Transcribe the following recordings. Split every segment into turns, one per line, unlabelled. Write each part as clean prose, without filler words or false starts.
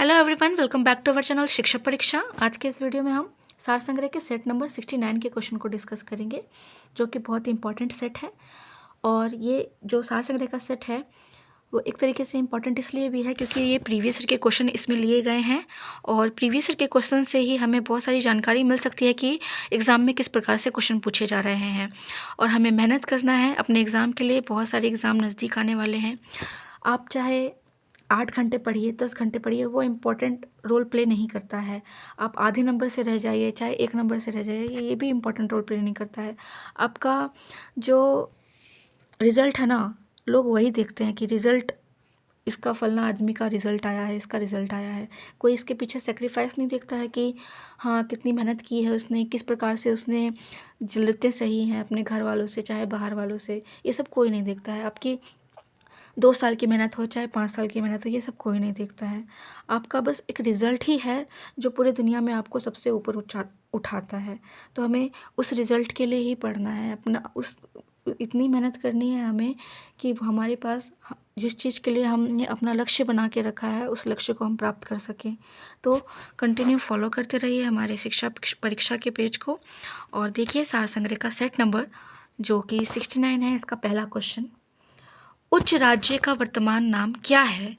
Hello everyone, welcome back to our channel Shiksha Pariksha. आज के इस वीडियो में हम सार संग्रह के सेट नंबर 69 के क्वेश्चन को डिस्कस करेंगे, जो कि बहुत ही इंपॉर्टेंट सेट है। और ये जो सार संग्रह का सेट है वो एक तरीके से इम्पॉर्टेंट इसलिए भी है क्योंकि ये प्रीवियस ईयर के क्वेश्चन इसमें लिए गए हैं, और प्रीवियस ईयर के क्वेश्चन से ही हमें बहुत सारी जानकारी मिल सकती है कि एग्ज़ाम में किस प्रकार से क्वेश्चन पूछे जा रहे हैं। और हमें मेहनत करना है अपने एग्ज़ाम के लिए। बहुत सारे एग्ज़ाम नज़दीक आने वाले हैं। आप चाहे 8 घंटे पढ़िए, 10 घंटे पढ़िए, वो इम्पोर्टेंट रोल प्ले नहीं करता है। आप आधे नंबर से रह जाइए, चाहे 1 नंबर से रह जाइए, ये भी इम्पोर्टेंट रोल प्ले नहीं करता है। आपका जो रिज़ल्ट है ना, लोग वही देखते हैं कि रिज़ल्ट, इसका फलना आदमी का रिज़ल्ट आया है, इसका रिज़ल्ट आया है। कोई इसके पीछे सेक्रीफाइस नहीं देखता है कि हाँ, कितनी मेहनत की है उसने, किस प्रकार से उसने जिल्लतें सही हैं अपने घर वालों से, चाहे बाहर वालों से। ये सब कोई नहीं देखता है। आपकी 2 साल की मेहनत हो, चाहे 5 साल की मेहनत हो, ये सब कोई नहीं देखता है। आपका बस एक रिज़ल्ट ही है जो पूरे दुनिया में आपको सबसे ऊपर उठाता है। तो हमें उस रिज़ल्ट के लिए ही पढ़ना है, अपना उस इतनी मेहनत करनी है हमें कि हमारे पास जिस चीज़ के लिए हमने अपना लक्ष्य बना के रखा है, उस लक्ष्य को हम प्राप्त कर सकें। तो कंटिन्यू फॉलो करते रहिए हमारे शिक्षा परीक्षा के पेज को, और देखिए सार संग्रह का सेट नंबर जो कि 69 है। इसका पहला क्वेश्चन, उच्च राज्य का वर्तमान नाम क्या है?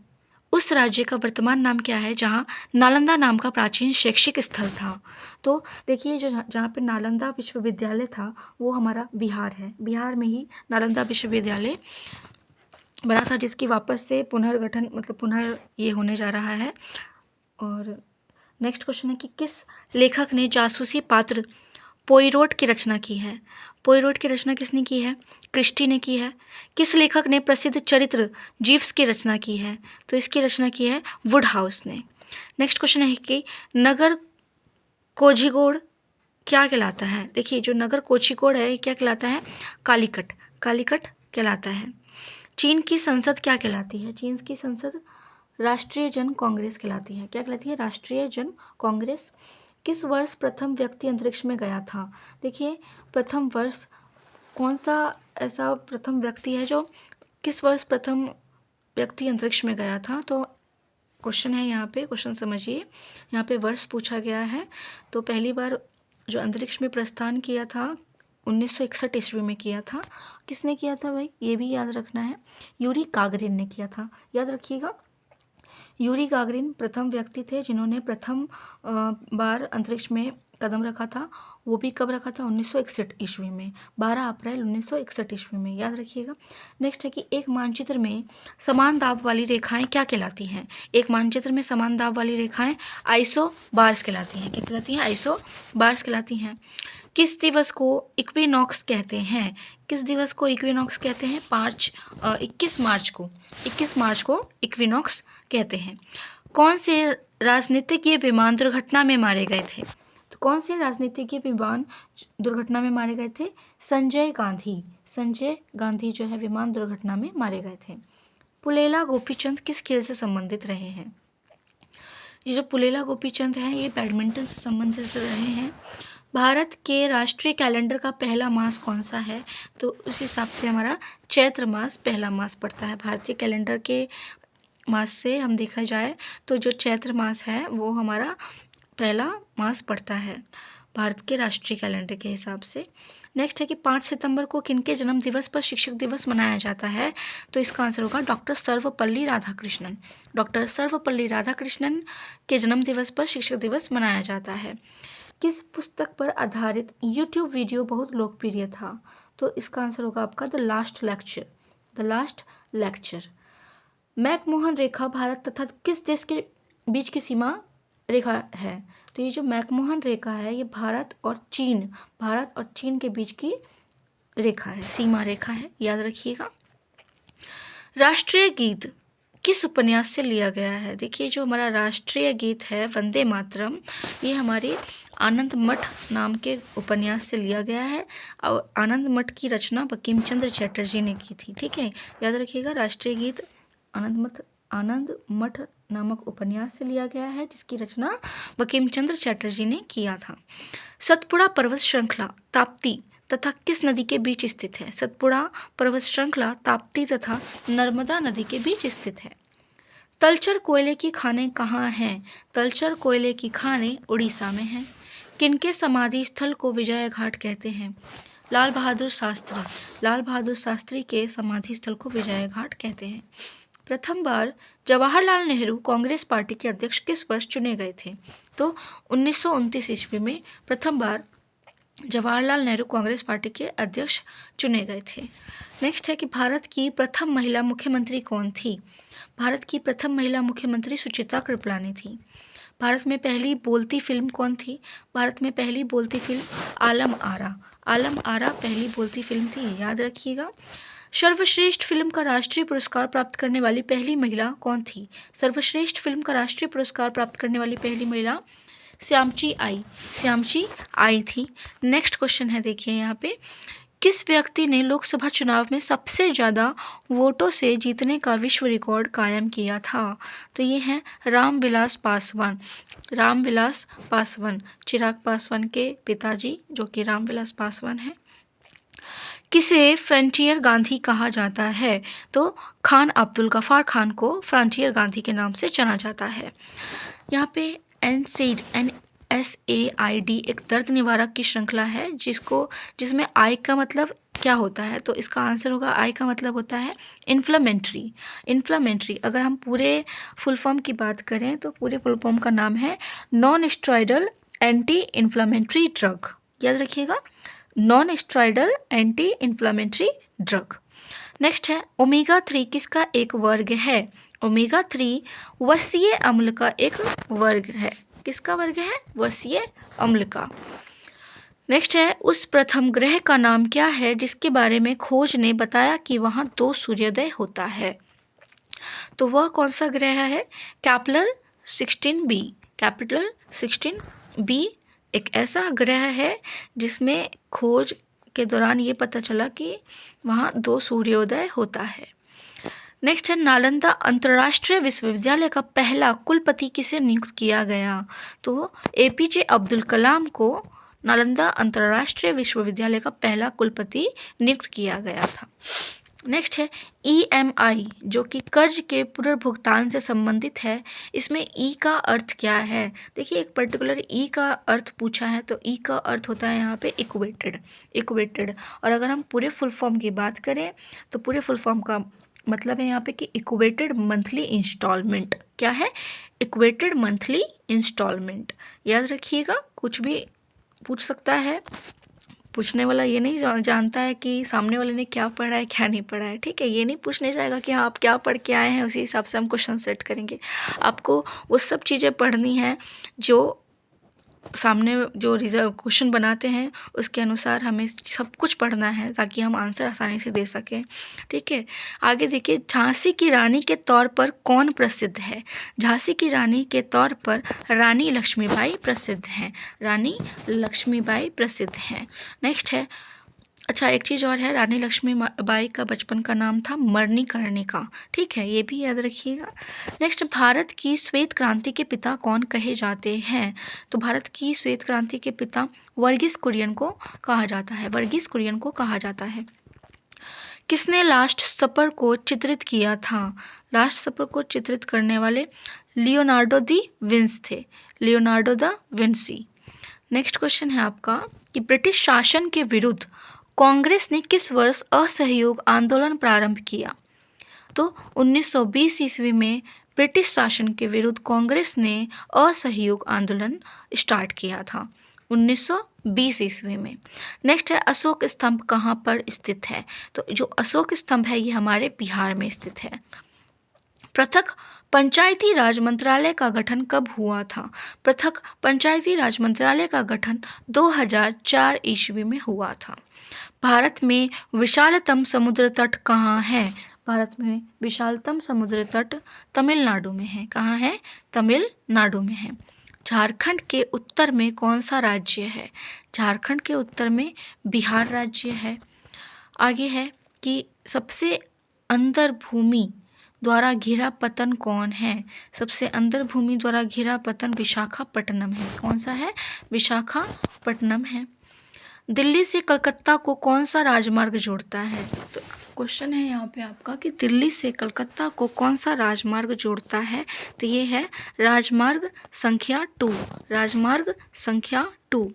उस राज्य का वर्तमान नाम क्या है जहाँ नालंदा नाम का प्राचीन शैक्षिक स्थल था? तो देखिए, जो जहाँ पे नालंदा विश्वविद्यालय था वो हमारा बिहार है। बिहार में ही नालंदा विश्वविद्यालय बना था, जिसकी वापस से पुनर्गठन पुनः ये होने जा रहा है। और नेक्स्ट क्वेश्चन है कि किस लेखक ने जासूसी पात्र पोइरोट की रचना की है? पोइरोट की रचना किसने की है? क्रिस्टी ने की है। किस लेखक ने प्रसिद्ध चरित्र जीव्स की रचना की है? तो इसकी रचना की है वुडहाउस ने। नेक्स्ट क्वेश्चन है कि नगर कोझिकोड क्या कहलाता है? देखिए, जो नगर कोझिकोड है ये क्या कहलाता है? कालीकट। कालीकट कहलाता है। चीन की संसद क्या कहलाती है? चीन की संसद राष्ट्रीय जन कांग्रेस कहलाती है। क्या कहलाती है? राष्ट्रीय जन कांग्रेस। किस वर्ष प्रथम व्यक्ति अंतरिक्ष में गया था? देखिए, प्रथम वर्ष कौन सा ऐसा प्रथम व्यक्ति है जो किस वर्ष प्रथम व्यक्ति अंतरिक्ष में गया था? तो क्वेश्चन है यहाँ पे, क्वेश्चन समझिए, यहाँ पे वर्ष पूछा गया है। तो पहली बार जो अंतरिक्ष में प्रस्थान किया था 1961 ईस्वी में किया था। किसने किया था भाई? ये भी याद रखना है, यूरी गागरिन ने किया था। याद रखिएगा, यूरी गागरिन प्रथम व्यक्ति थे जिन्होंने प्रथम बार अंतरिक्ष में कदम रखा था। वो भी कब रखा था? 1961 ईस्वी में, 12 अप्रैल 1961 ईस्वी में। याद रखिएगा। नेक्स्ट है कि एक मानचित्र में समान दाब वाली रेखाएं क्या कहलाती हैं? एक मानचित्र में समान दाब वाली रेखाएं आइसोबार्स कहलाती हैं। क्या कहलाती हैं? आइसोबार्स कहलाती हैं। किस दिवस को इक्विनॉक्स कहते हैं? किस दिवस को इक्विनॉक्स कहते हैं? 21 मार्च को इक्विनॉक्स कहते हैं। कौन से राजनीतिज्ञ विमान दुर्घटना में मारे गए थे? तो कौन से राजनीतिज्ञ विमान दुर्घटना में मारे गए थे? संजय गांधी जो है विमान दुर्घटना में मारे गए थे। पुलेला गोपीचंद किस खेल से संबंधित रहे हैं? ये जो पुलेला गोपीचंद हैं ये बैडमिंटन से संबंधित रहे हैं। भारत के राष्ट्रीय कैलेंडर का पहला मास कौन सा है? तो उस हिसाब से हमारा चैत्र मास पहला मास पड़ता है। भारतीय कैलेंडर के मास से हम देखा जाए तो जो चैत्र मास है वो हमारा पहला मास पड़ता है भारत के राष्ट्रीय कैलेंडर के हिसाब से। नेक्स्ट है कि 5 सितंबर को किनके जन्म दिवस पर शिक्षक दिवस मनाया जाता है? तो इसका आंसर होगा डॉक्टर सर्वपल्ली राधाकृष्णन। डॉक्टर सर्वपल्ली राधाकृष्णन के जन्म दिवस पर शिक्षक दिवस मनाया जाता है। किस पुस्तक पर आधारित यूट्यूब वीडियो बहुत लोकप्रिय था? तो इसका आंसर होगा आपका द लास्ट लेक्चर। मैकमोहन रेखा भारत तथा किस देश के बीच की सीमा रेखा है? तो ये जो मैकमोहन रेखा है ये भारत और चीन के बीच की रेखा है, सीमा रेखा है। याद रखिएगा। राष्ट्रीय गीत किस उपन्यास से लिया गया है? देखिए, जो हमारा राष्ट्रीय गीत है वंदे मातरम, ये हमारे आनंद मठ नाम के उपन्यास से लिया गया है, और आनंद मठ की रचना बंकिम चंद्र चटर्जी ने की थी। ठीक है, याद रखिएगा। राष्ट्रीय गीत आनंद मठ नामक उपन्यास से लिया गया है, जिसकी रचना बंकिम चंद्र चटर्जी ने किया था। सतपुड़ा पर्वत श्रृंखला ताप्ती तथा किस नदी के बीच स्थित है? सतपुड़ा पर्वत श्रृंखला ताप्ती तथा नर्मदा नदी के बीच स्थित है। तलचर कोयले की खानें कहाँ हैं? तलचर कोयले की खानें उड़ीसा में हैं। किनके समाधि स्थल को विजय घाट कहते हैं? लाल बहादुर शास्त्री। लाल बहादुर शास्त्री के समाधि स्थल को विजय घाट कहते हैं। प्रथम बार जवाहरलाल नेहरू कांग्रेस पार्टी के अध्यक्ष किस वर्ष चुने गए थे? तो 1929 ईस्वी में प्रथम बार जवाहरलाल नेहरू कांग्रेस पार्टी के अध्यक्ष चुने गए थे। नेक्स्ट है कि भारत की प्रथम महिला मुख्यमंत्री कौन थी? भारत की प्रथम महिला मुख्यमंत्री सुचित्रा कृपलानी थी। भारत में पहली बोलती फिल्म कौन थी? भारत में पहली बोलती फिल्म आलम आरा। आलम आरा पहली बोलती फिल्म थी, याद रखिएगा। सर्वश्रेष्ठ फिल्म का राष्ट्रीय पुरस्कार प्राप्त करने वाली पहली महिला कौन थी? सर्वश्रेष्ठ फिल्म का राष्ट्रीय पुरस्कार प्राप्त करने वाली पहली महिला श्यामची आई थी। नेक्स्ट क्वेश्चन है, देखिए यहाँ पे, किस व्यक्ति ने लोकसभा चुनाव में सबसे ज़्यादा वोटों से जीतने का विश्व रिकॉर्ड कायम किया था? तो ये हैं रामविलास पासवान। रामविलास पासवान, चिराग पासवान के पिताजी जो कि रामविलास पासवान हैं। किसे फ्रंटियर गांधी कहा जाता है? तो खान अब्दुल गफ्फार खान को फ्रंटियर गांधी के नाम से जाना जाता है। यहाँ पे NSAID एक दर्द निवारक की श्रृंखला है जिसमें आई का मतलब क्या होता है? तो इसका आंसर होगा, आई का मतलब होता है इन्फ्लेमेटरी। अगर हम पूरे फुल फॉर्म की बात करें तो पूरे फुल फॉर्म का नाम है non steroidal anti inflammatory drug. याद रखिएगा, non steroidal anti inflammatory drug. Next है, ओमेगा 3 किसका एक वर्ग है? ओमेगा 3 वसीय अम्ल का एक वर्ग है। किसका वर्ग है? वसीय अम्ल का। नेक्स्ट है, उस प्रथम ग्रह का नाम क्या है जिसके बारे में खोज ने बताया कि वहाँ 2 सूर्योदय होता है? तो वह कौन सा ग्रह है? Kepler 16b। कैप्लर 16b एक ऐसा ग्रह है जिसमें खोज के दौरान ये पता चला कि वहाँ 2 सूर्योदय होता है। नेक्स्ट है, नालंदा अंतर्राष्ट्रीय विश्वविद्यालय का पहला कुलपति किसे नियुक्त किया गया? तो APJ अब्दुल कलाम को नालंदा अंतर्राष्ट्रीय विश्वविद्यालय का पहला कुलपति नियुक्त किया गया था। नेक्स्ट है, EMI जो कि कर्ज के पुनर्भुगतान से संबंधित है। इसमें E का अर्थ क्या है? देखिए, एक पर्टिकुलर E का अर्थ पूछा है तो E का अर्थ होता है यहाँ पे इक्वेटेड। और अगर हम पूरे फुल फॉर्म की बात करें तो पूरे फुल फॉर्म का मतलब है यहाँ पे कि इक्वेटेड मंथली इंस्टॉलमेंट। क्या है? Equated monthly instalment. याद रखिएगा, कुछ भी पूछ सकता है, पूछने वाला ये नहीं जानता है कि सामने वाले ने क्या पढ़ा है क्या नहीं पढ़ा है। ठीक है, ये नहीं पूछने जाएगा कि हाँ आप क्या पढ़ के आए हैं, उसी हिसाब से हम क्वेश्चन सेट करेंगे। आपको वो सब चीज़ें पढ़नी है जो सामने जो रिजर्व क्वेश्चन बनाते हैं उसके अनुसार हमें सब कुछ पढ़ना है ताकि हम आंसर आसानी से दे सकें। ठीक है, आगे देखिए, झांसी की रानी के तौर पर कौन प्रसिद्ध है? झांसी की रानी के तौर पर रानी लक्ष्मीबाई प्रसिद्ध हैं। रानी लक्ष्मीबाई प्रसिद्ध हैं। नेक्स्ट है, अच्छा एक चीज़ और है, रानी लक्ष्मीबाई का बचपन का नाम था मणिकर्णिका। ठीक है, ये भी याद रखिएगा। नेक्स्ट, भारत की श्वेत क्रांति के पिता कौन कहे जाते हैं? तो भारत की श्वेत क्रांति के पिता वर्गीस कुरियन को कहा जाता है। वर्गीस कुरियन को कहा जाता है। किसने लास्ट सपर को चित्रित किया था? लास्ट सपर को चित्रित करने वाले लियोनार्डो दी विंस थे। Leonardo da Vinci. Next question है आपका कि ब्रिटिश शासन के विरुद्ध कांग्रेस ने किस वर्ष असहयोग आंदोलन प्रारंभ किया? तो 1920 ईस्वी में ब्रिटिश शासन के विरुद्ध कांग्रेस ने असहयोग आंदोलन स्टार्ट किया था 1920 ईस्वी में। नेक्स्ट है, अशोक स्तंभ कहाँ पर स्थित है? तो जो अशोक स्तंभ है ये हमारे बिहार में स्थित है। पृथक पंचायती राज मंत्रालय का गठन कब हुआ था? पृथक पंचायती राज मंत्रालय का गठन 2004 ईस्वी में हुआ था। भारत में विशालतम समुद्र तट कहाँ है? भारत में विशालतम समुद्र तट तमिलनाडु में है। कहाँ है? तमिलनाडु में है। झारखंड के उत्तर में कौन सा राज्य है? झारखंड के उत्तर में बिहार राज्य है। आगे है कि सबसे अंदर भूमि द्वारा घिरा पतन कौन है? सबसे अंदर भूमि द्वारा घिरा पतन विशाखापट्टनम है। कौन सा है? विशाखापट्टनम है। दिल्ली से कलकत्ता को कौन सा राजमार्ग जोड़ता है? तो क्वेश्चन है यहाँ पे आपका कि दिल्ली से कलकत्ता को कौन सा राजमार्ग जोड़ता है? तो ये है राजमार्ग संख्या 2, राजमार्ग संख्या 2।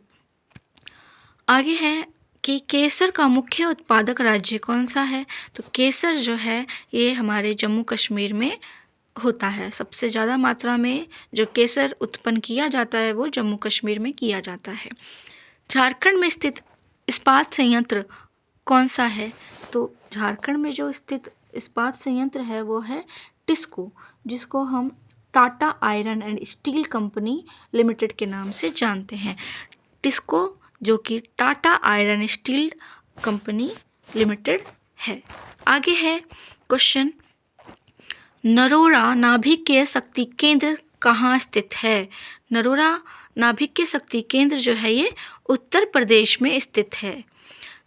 आगे है कि केसर का मुख्य उत्पादक राज्य कौन सा है? तो केसर जो है ये हमारे जम्मू कश्मीर में होता है। सबसे ज़्यादा मात्रा में जो केसर उत्पन्न किया जाता है वो जम्मू कश्मीर में किया जाता है। झारखंड में स्थित इस्पात संयंत्र कौन सा है? तो झारखंड में जो स्थित इस्पात संयंत्र है वो है टिस्को, जिसको हम Tata iron and steel company limited के नाम से जानते हैं। टिस्को जो कि Tata iron steel company limited है। आगे है क्वेश्चन, नरोरा नाभिकीय शक्ति केंद्र कहाँ स्थित है? नरोरा नाभिकीय शक्ति केंद्र जो है ये उत्तर प्रदेश में स्थित है।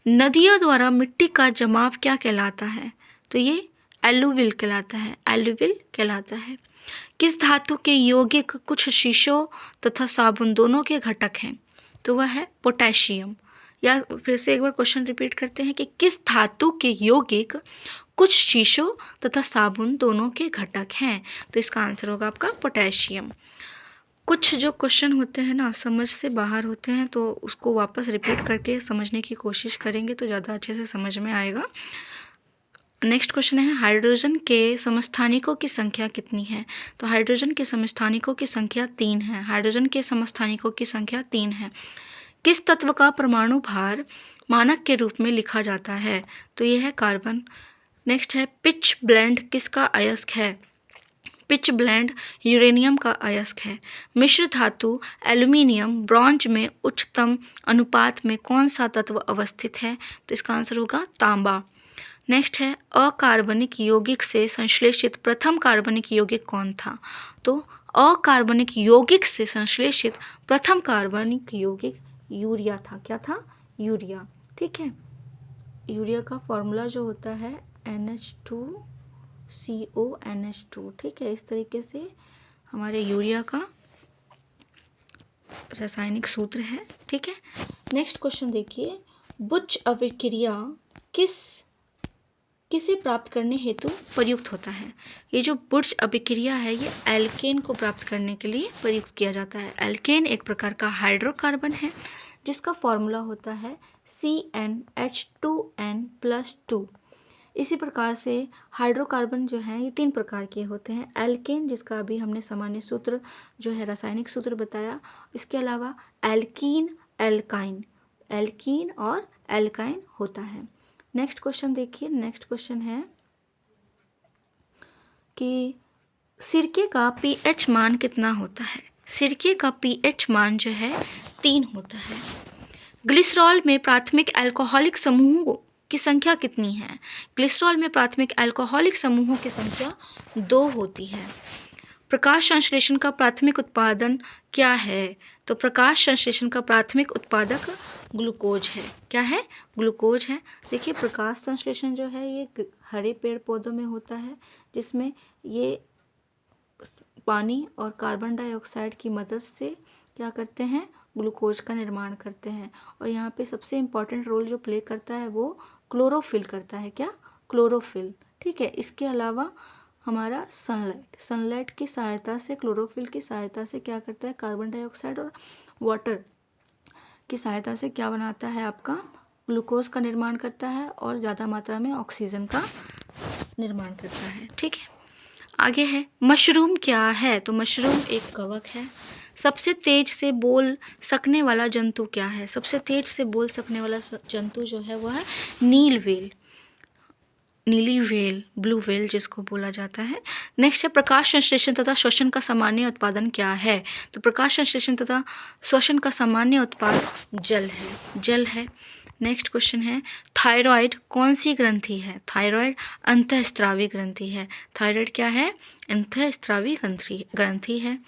नदियों द्वारा मिट्टी का जमाव क्या कहलाता है? तो ये एलुविल कहलाता है, एलुविल कहलाता है। किस धातु के यौगिक कुछ शीशों तथा साबुन दोनों के घटक हैं? तो वह है पोटेशियम। या फिर से एक बार क्वेश्चन रिपीट करते हैं कि किस धातु के यौगिक कुछ शीशों तथा साबुन दोनों के घटक हैं? तो इसका आंसर होगा आपका पोटेशियम। कुछ जो क्वेश्चन होते हैं ना समझ से बाहर होते हैं, तो उसको वापस रिपीट करके समझने की कोशिश करेंगे तो ज़्यादा अच्छे से समझ में आएगा। नेक्स्ट क्वेश्चन है, हाइड्रोजन के समस्थानिकों की संख्या कितनी है? तो हाइड्रोजन के समस्थानिकों की संख्या 3 है। हाइड्रोजन के समस्थानिकों की संख्या 3 है। किस तत्व का परमाणु भार मानक के रूप में लिखा जाता है? तो यह है कार्बन। नेक्स्ट है, पिच ब्लेंड किसका अयस्क है? पिच ब्लेंड यूरेनियम का अयस्क है। मिश्र धातु एल्यूमिनियम ब्रॉन्ज में उच्चतम अनुपात में कौन सा तत्व अवस्थित है? तो इसका आंसर होगा तांबा। नेक्स्ट है, अकार्बनिक यौगिक से संश्लेषित प्रथम कार्बनिक यौगिक कौन था? तो अकार्बनिक यौगिक से संश्लेषित प्रथम कार्बनिक यौगिक यूरिया था। क्या था? यूरिया। ठीक है, यूरिया का फॉर्मूला जो होता है NH2CONH2। ठीक है, इस तरीके से हमारे यूरिया का रासायनिक सूत्र है। ठीक है, नेक्स्ट क्वेश्चन देखिए, बुच अभिक्रिया किसे प्राप्त करने हेतु प्रयुक्त होता है? ये जो बुच अभिक्रिया है ये एल्केन को प्राप्त करने के लिए प्रयुक्त किया जाता है। एल्केन एक प्रकार का हाइड्रोकार्बन है जिसका फॉर्मूला होता है CnH2n+2। इसी प्रकार से हाइड्रोकार्बन जो हैं ये 3 प्रकार के होते हैं। एल्केन, जिसका अभी हमने सामान्य सूत्र जो है रासायनिक सूत्र बताया। इसके अलावा एल्कीन, एल्काइन, एल्कीन और एल्काइन होता है। नेक्स्ट क्वेश्चन देखिए, नेक्स्ट क्वेश्चन है कि सिरके का pH मान कितना होता है? सिरके का pH मान जो है 3 होता है। ग्लिसरॉल में प्राथमिक अल्कोहलिक समूहों की संख्या कितनी है? ग्लिसरॉल में प्राथमिक अल्कोहलिक समूहों की संख्या 2 होती है। प्रकाश संश्लेषण का प्राथमिक उत्पादन क्या है? तो प्रकाश संश्लेषण का प्राथमिक उत्पादक ग्लूकोज है। क्या है? ग्लूकोज है। देखिए, प्रकाश संश्लेषण जो है ये हरे पेड़ पौधों में होता है, जिसमें ये पानी और कार्बन डाइऑक्साइड की मदद से क्या करते हैं? ग्लूकोज का निर्माण करते हैं। और यहाँ पे सबसे इम्पॉर्टेंट रोल जो प्ले करता है वो क्लोरोफिल करता है। क्या? क्लोरोफिल। ठीक है, इसके अलावा हमारा सनलाइट की सहायता से, क्लोरोफिल की सहायता से क्या करता है? कार्बन डाइऑक्साइड और वाटर की सहायता से क्या बनाता है? आपका ग्लूकोज का निर्माण करता है और ज़्यादा मात्रा में ऑक्सीजन का निर्माण करता है। ठीक है, आगे है, मशरूम क्या है? तो मशरूम एक कवक है। सबसे तेज से बोल सकने वाला जंतु क्या है? सबसे तेज से बोल सकने वाला जंतु जो है वह है नील व्हेल, नीली व्हेल, ब्लू व्हेल जिसको बोला जाता है। नेक्स्ट है, प्रकाश संश्लेषण तथा श्वसन का सामान्य उत्पादन क्या है? तो प्रकाश संश्लेषण तथा श्वसन का सामान्य उत्पाद जल है, जल है। नेक्स्ट क्वेश्चन है, थायराइड कौन सी ग्रंथि है? थायराइड अंतःस्रावी ग्रंथि है। थायराइड क्या है? अंतःस्रावी ग्रंथि है।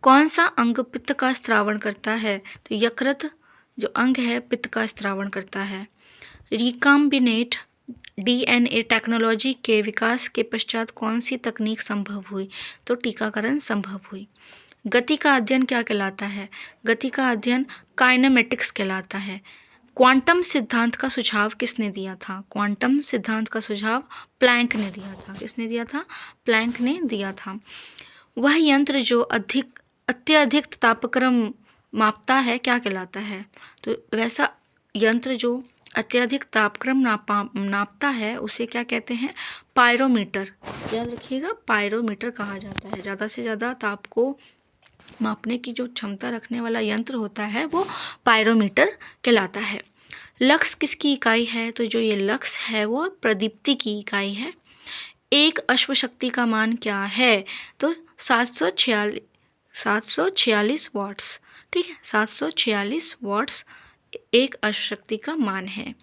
कौन सा अंग पित्त का स्त्रावण करता है? तो यकृत जो अंग है पित्त का स्त्रावण करता है। रिकॉम्बिनेंट DNA टेक्नोलॉजी के विकास के पश्चात कौन सी तकनीक संभव हुई? तो टीकाकरण संभव हुई। गति का अध्ययन क्या कहलाता है? गति का अध्ययन काइनेमेटिक्स कहलाता है। क्वांटम सिद्धांत का सुझाव किसने दिया था? क्वांटम सिद्धांत का सुझाव प्लैंक ने दिया था। किसने दिया था? प्लैंक ने दिया था। वह यंत्र जो अत्यधिक तापक्रम मापता है क्या कहलाता है? तो वैसा यंत्र जो अत्यधिक तापक्रम नापता है उसे क्या कहते हैं? पायरोमीटर। याद रखिएगा, पायरोमीटर कहा जाता है। ज़्यादा से ज़्यादा ताप को मापने की जो क्षमता रखने वाला यंत्र होता है वो पायरोमीटर कहलाता है। लक्स किसकी इकाई है? तो जो ये लक्स है वो प्रदीप्ति की इकाई है। एक अश्वशक्ति का मान क्या है? तो 746 वाट्स। ठीक है, 746 वाट्स एक अश्वशक्ति का मान है।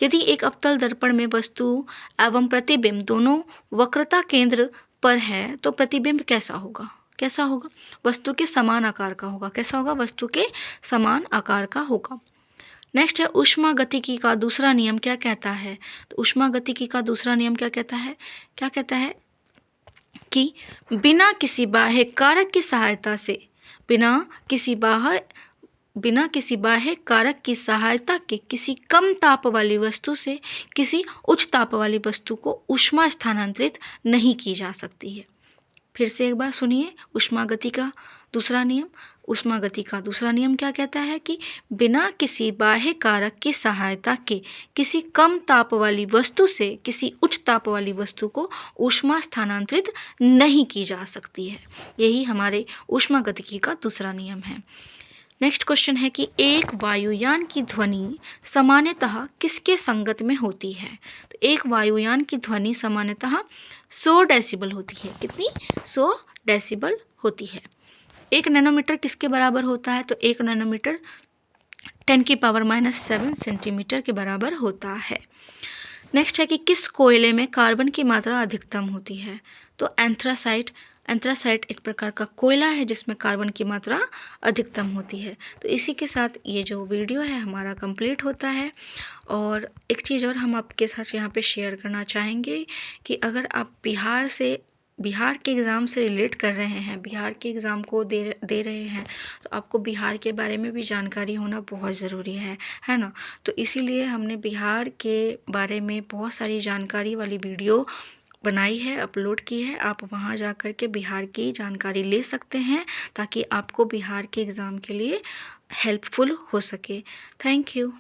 यदि एक अवतल दर्पण में वस्तु एवं प्रतिबिंब दोनों वक्रता केंद्र पर है तो प्रतिबिंब कैसा होगा? कैसा होगा? वस्तु के समान आकार का होगा। कैसा होगा? वस्तु के समान आकार का होगा। नेक्स्ट है ऊष्मागतिकी का दूसरा नियम क्या कहता है? तो ऊष्मागतिकी का दूसरा नियम क्या कहता है? क्या कहता है कि बिना किसी बाह्य कारक की सहायता से, बिना किसी बाह्य कारक की सहायता के किसी कम ताप वाली वस्तु से किसी उच्च ताप वाली वस्तु को ऊष्मा स्थानांतरित नहीं की जा सकती है। फिर से एक बार सुनिए ऊष्मागति का दूसरा नियम। ऊष्मागति का दूसरा नियम क्या कहता है कि बिना किसी बाह्य कारक की सहायता के किसी कम ताप वाली वस्तु से किसी उच्च ताप वाली वस्तु को ऊष्मा स्थानांतरित नहीं की जा सकती है। यही हमारे ऊष्मागतिकी का दूसरा नियम है। नेक्स्ट क्वेश्चन है कि एक वायुयान की ध्वनि सामान्यतः किसके संगत में होती है? तो एक वायुयान की ध्वनि सामान्यतः 100 डेसिबल होती है। कितनी? 100 डेसिबल होती है। 1 नैनोमीटर किसके बराबर होता है? तो 1 नैनोमीटर 10⁻⁷ सेंटीमीटर के बराबर होता है। नेक्स्ट है कि किस कोयले में कार्बन की मात्रा अधिकतम होती है? तो एंथ्रासाइट एक प्रकार का कोयला है जिसमें कार्बन की मात्रा अधिकतम होती है। तो इसी के साथ ये जो वीडियो है हमारा कंप्लीट होता है। और एक चीज़ और हम आपके साथ यहाँ पे शेयर करना चाहेंगे कि अगर आप बिहार के एग्ज़ाम से रिलेट कर रहे हैं, बिहार के एग्ज़ाम को दे रहे हैं, तो आपको बिहार के बारे में भी जानकारी होना बहुत ज़रूरी है ना। तो इसीलिए हमने बिहार के बारे में बहुत सारी जानकारी वाली वीडियो बनाई है, अपलोड की है। आप वहाँ जा कर के बिहार की जानकारी ले सकते हैं ताकि आपको बिहार के एग्ज़ाम के लिए हेल्पफुल हो सके। Thank you.